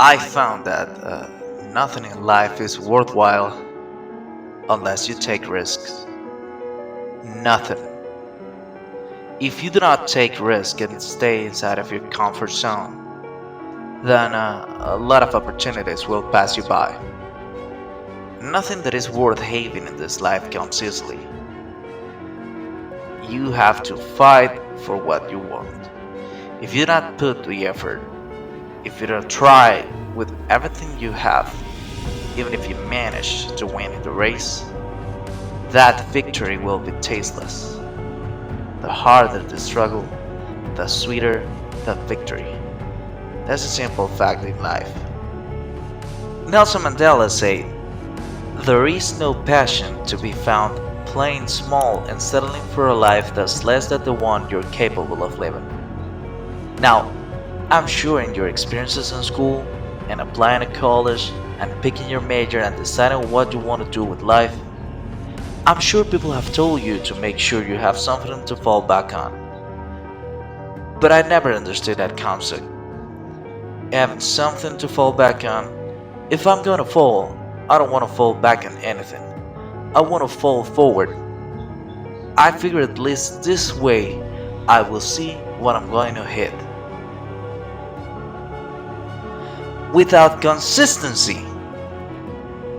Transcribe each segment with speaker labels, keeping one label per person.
Speaker 1: I found that nothing in life is worthwhile unless you take risks. Nothing. If you do not take risks and stay inside of your comfort zone, then a lot of opportunities will pass you by. Nothing that is worth having in this life comes easily. You have to fight for what you want. If you do not put the effort, if you don't try with everything you have, even if you manage to win the race, that victory will be tasteless. The harder the struggle, the sweeter the victory. That's a simple fact in life. Nelson Mandela said, "There is no passion to be found playing small and settling for a life that's less than the one you're capable of living." Now, I'm sure in your experiences in school and applying to college and picking your major and deciding what you want to do with life, I'm sure people have told you to make sure you have something to fall back on. But I never understood that concept. Having something to fall back on. If I'm gonna fall, I don't want to fall back on anything. I want to fall forward. I figure at least this way I will see what I'm going to hit. Without consistency,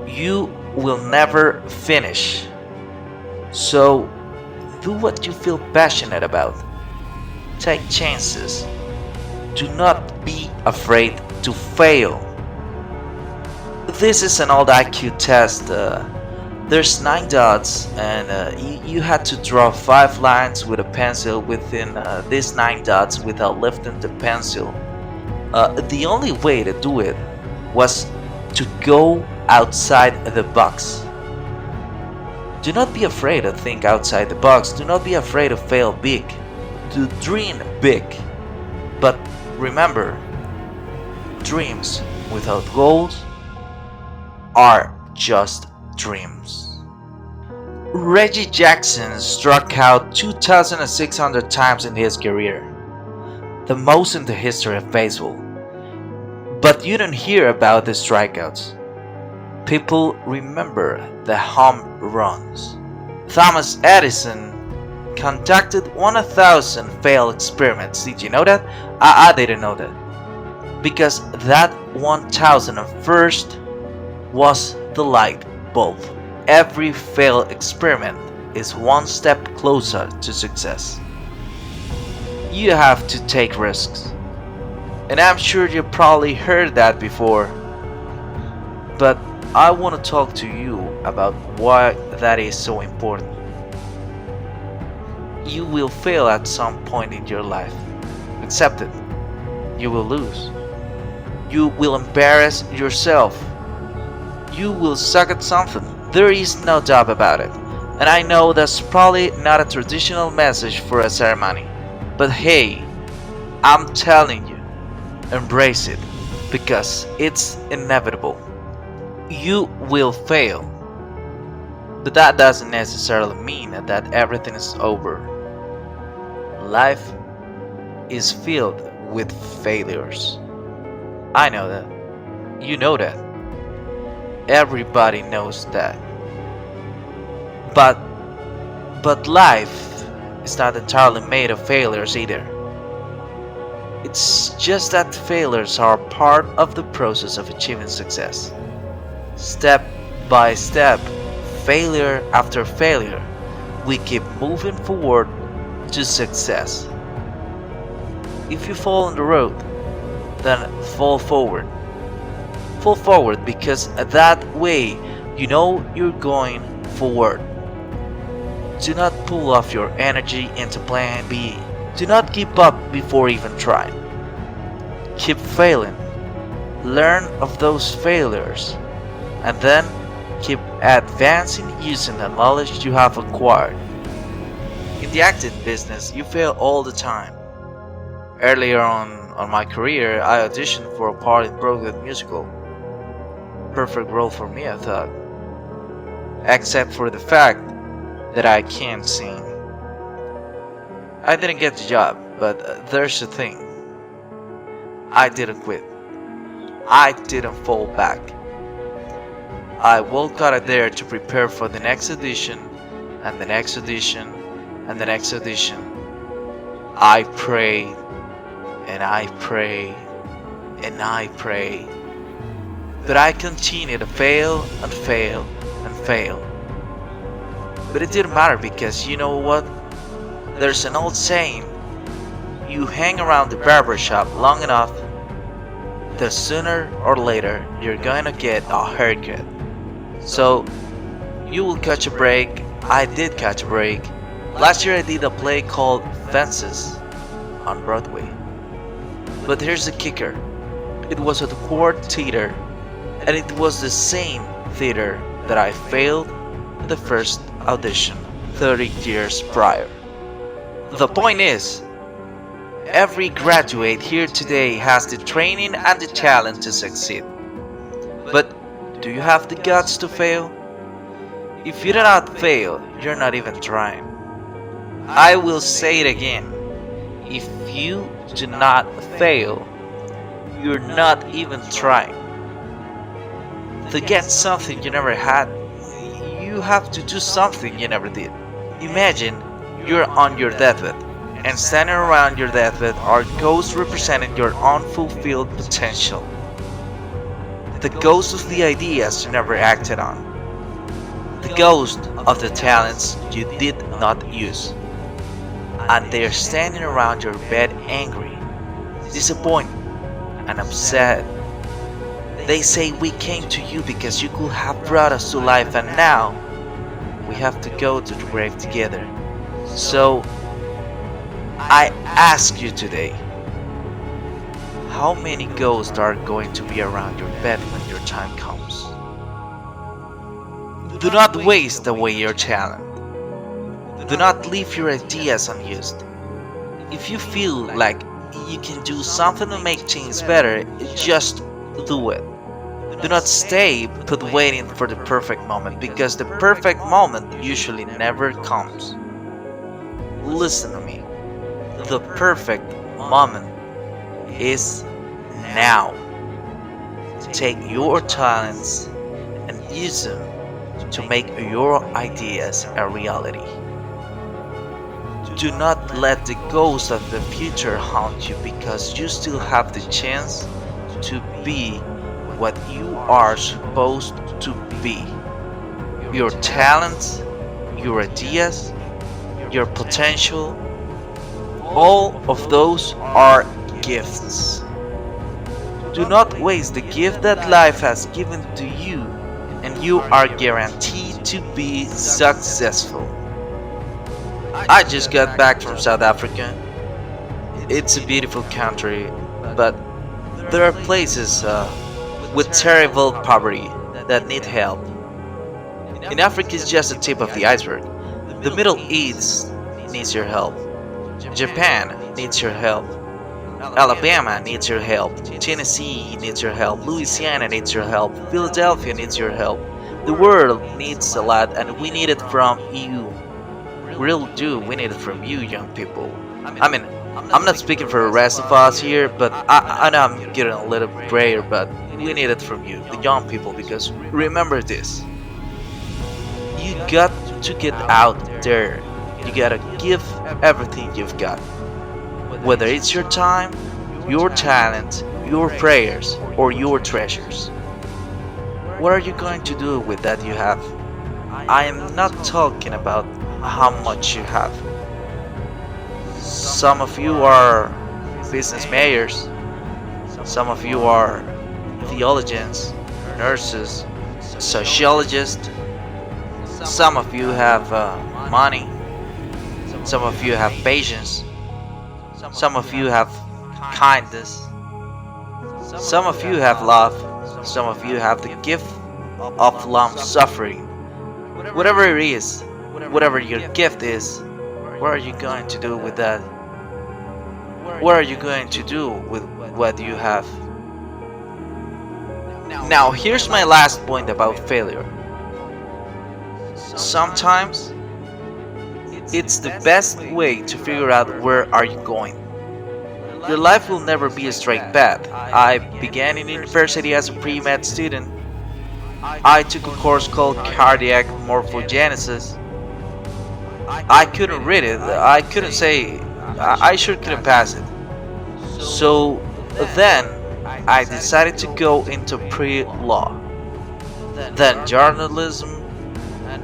Speaker 1: you will never finish. So, do what you feel passionate about. Take chances. Do not be afraid to fail. This is an old IQ test. There's 9 dots, and you had to draw 5 lines with a pencil within these 9 dots without lifting the pencil. The only way to do it was to go outside the box. Do not be afraid to think outside the box. Do not be afraid to fail big. To dream big. But remember, dreams without goals are just dreams. Reggie Jackson struck out 2,600 times in his career, the most in the history of baseball. But you don't hear about the strikeouts. People remember the home runs. Thomas Edison conducted 1,000 failed experiments. Did you know that? I didn't know that. Because that 1,001st was the light bulb. Every failed experiment is one step closer to success. You have to take risks. And I'm sure you probably heard that before. But I want to talk to you about why that is so important. You will fail at some point in your life. Accept it. You will lose. You will embarrass yourself. You will suck at something. There is no doubt about it. And I know that's probably not a traditional message for a ceremony. But hey, I'm telling you, embrace it because it's inevitable. You will fail. But that doesn't necessarily mean that everything is over. Life is filled with failures. I know that. You know that. Everybody knows that. But life is not entirely made of failures either. It's just that failures are part of the process of achieving success. Step by step, failure after failure, we keep moving forward to success. If you fall on the road, then fall forward. Fall forward because that way you know you're going forward. Do not pull off your energy into plan B. Do not give up before even trying. Keep failing. Learn of those failures. And then keep advancing using the knowledge you have acquired. In the acting business, you fail all the time. Earlier on my career, I auditioned for a part in Broadway musical. Perfect role for me, I thought. Except for the fact that I can't sing. I didn't get the job, but there's the thing. I didn't quit. I didn't fall back. I walked out of there to prepare for the next edition, and the next edition, and the next edition. I prayed, and I prayed, and I prayed. But I continued to fail and fail and fail. But it didn't matter because you know what? There's an old saying, you hang around the barber shop long enough, that sooner or later you're going to get a haircut. So you will catch a break. I did catch a break. Last year I did a play called Fences on Broadway. But here's the kicker. It was at the Court Theater, and it was the same theater that I failed the first audition 30 years prior. The point is, every graduate here today has the training and the talent to succeed. But do you have the guts to fail? If you do not fail, you're not even trying. I will say it again. If you do not fail, you're not even trying. To get something you never had, you have to do something you never did. Imagine you're on your deathbed, and standing around your deathbed are ghosts representing your unfulfilled potential. The ghost of the ideas you never acted on. The ghost of the talents you did not use. And they are standing around your bed angry, disappointed, and upset. They say we came to you because you could have brought us to life, and now we have to go to the grave together. So I ask you today, how many ghosts are going to be around your bed when your time comes? Do not waste away your talent. Do not leave your ideas unused. If you feel like you can do something to make things better, just do it. Do not stay put waiting for the perfect moment, because the perfect moment usually never comes. Listen to me. The perfect moment is now. Take your talents and use them to make your ideas a reality. Do not let the ghost of the future haunt you, because you still have the chance to be what you are supposed to be. Your talents, your ideas, your potential, all of those are gifts. Do not waste the gift that life has given to you, and you are guaranteed to be successful. I just got back from South Africa. It's a beautiful country, but there are places with terrible poverty that need help. In Africa is just the tip of the iceberg. The Middle East needs your help. Japan needs your help. Alabama needs your help. Tennessee needs your help. Louisiana needs your help. Philadelphia needs your help. The world needs a lot, and we need it from you. We really do. We need it from you, young people. I mean, I'm not speaking for the rest of us here, but I know I'm getting a little grayer, but we need it from you, the young people, because remember this. You got to get out there. You gotta give everything you've got. Whether it's your time, your talent, your prayers, or your treasures. What are you going to do with that you have? I am not talking about how much you have. Some of you are business mayors. Some of you are theologians, nurses, sociologists. Some of you have money. Some of you have patience. Some of you have kindness. Some of you have love. Some of you have the gift of long suffering. Whatever it is, whatever your gift is, what are you going to do with that? What are you going to do with what you have? Now, here's my last point about failure. Sometimes it's the best way to figure out where are you going. Your life will never be a straight path. I began in university as a pre-med student. I took a course called cardiac morphogenesis. I couldn't read it. I couldn't say. I sure couldn't pass it. So then I decided to go into pre-law, then journalism,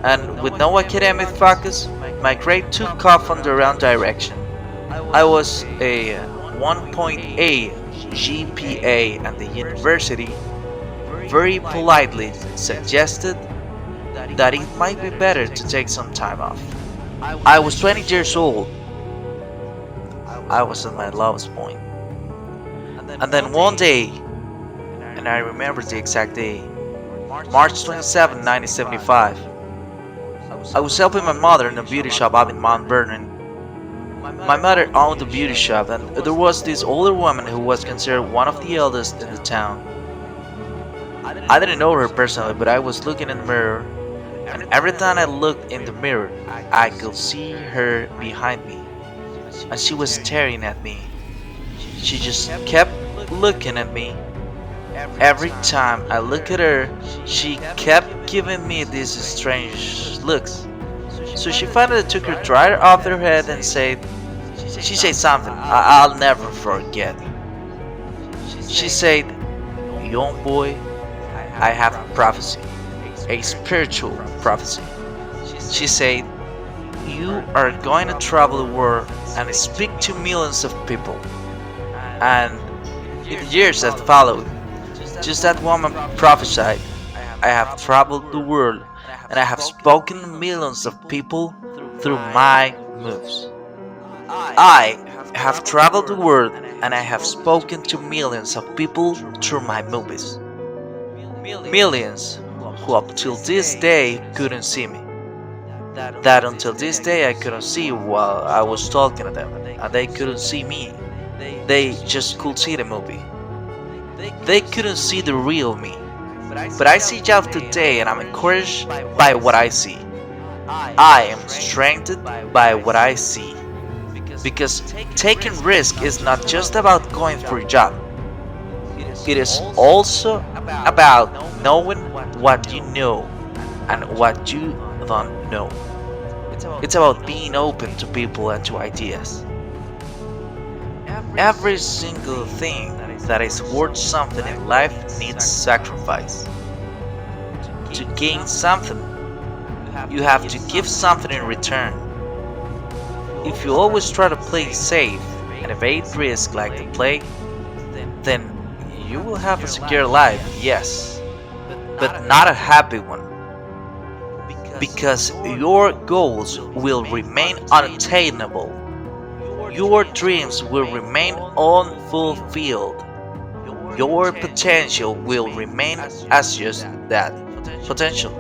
Speaker 1: and with no academic focus, my grade took off on the wrong direction. I was a 1.8 GPA, and the university very politely suggested that it might be better to take some time off. I was 20 years old. I was at my lowest point. And then one day, and I remember the exact day, March 27, 1975, I was helping my mother in a beauty shop up in Mount Vernon. My mother owned a beauty shop, and there was this older woman who was considered one of the eldest in the town. I didn't know her personally, but I was looking in the mirror, and every time I looked in the mirror, I could see her behind me, and she was staring at me. She just kept looking at me. Every time I looked at her, she kept giving me these strange looks. So she finally took her dryer off her head and she said something I'll never forget. She said, "Young boy, I have a prophecy, a spiritual prophecy." She said, "You are going to travel the world and speak to millions of people." And in the years that followed, just that woman prophesied, I have traveled the world and I have spoken to millions of people through my moves. I have traveled the world and I have spoken to millions of people through my movies. Millions who up till this day couldn't see me. That until this day I couldn't see while I was talking to them, and they couldn't see me. They just could see the movie. They couldn't see the real me. But I see you today and I'm encouraged by what I see. I am strengthened by what I see. Because taking risk is not just about going for a job. It is also about knowing what you know and what you don't know. It's about being open to people and to ideas. Every single thing that is worth something in life needs sacrifice. To gain something, you have to give something in return. If you always try to play safe and evade risk like the plague, then you will have a secure life, yes, but not a happy one. Because your goals will remain unattainable. Your dreams will remain unfulfilled. Your potential will remain as just that, potential.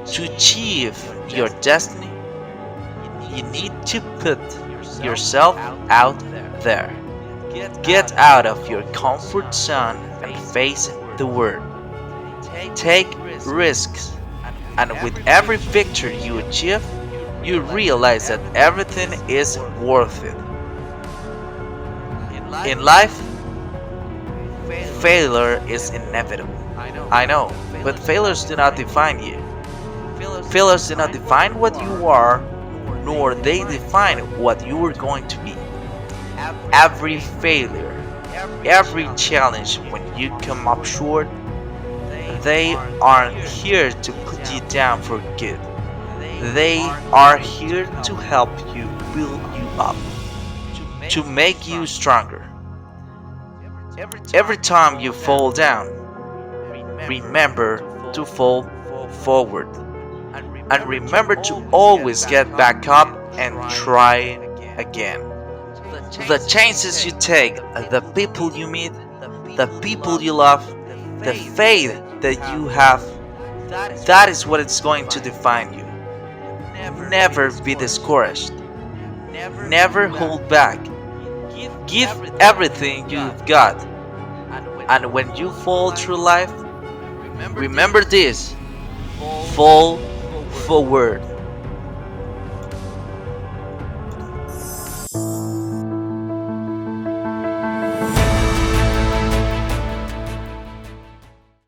Speaker 1: To achieve your destiny, you need to put yourself out there. Get out of your comfort zone and face the world. Take risks, and with every victory you achieve, you realize that everything is worth it. In life, failure is inevitable. I know, but failures do not define you. Failures do not define what you are, nor they define what you are going to be. Every failure, every challenge, when you come up short, they aren't here to put you down for good. They are here to help you build you up, to make you stronger. Every time you fall down, remember to fall forward. And remember to always get back up and try again. The chances you take, the people you meet, the people you love, the faith that you have, that is what is going to define you. Never be discouraged. Never hold back. Give everything you've got. And when you fall through life, remember this: fall forward.